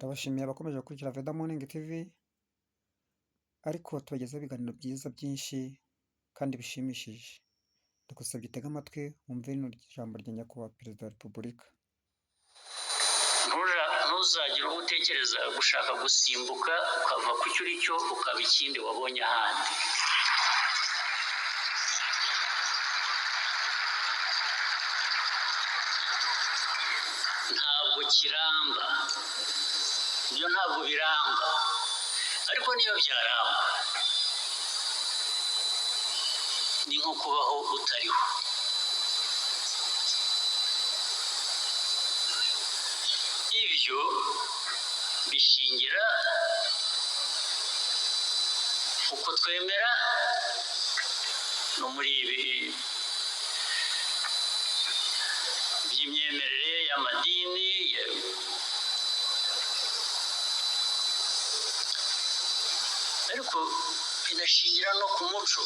Ndabashimiye abakomeje gukurikira Veda Morning TV, ariko tubagezaho ibiganiro byiza byinshi kandi bishimishije. Ndagusabye utege amatwi wumve rino jambo rya nyakubahwa Perezida wa Repubulika. Ntuzagire uwo utekereza gushaka gusimbuka ukava ku cyo uri cyo ukaba ikindi wabonye ahandi. Ntabwo kiramba, ibyo ntabwo biramba, ariko niyo byaramba ni nko kubaho utariho. Ibyo bishingira uko twemera no muri ibi by'imyemerere y'amadini, ariko binashingira no ku muco.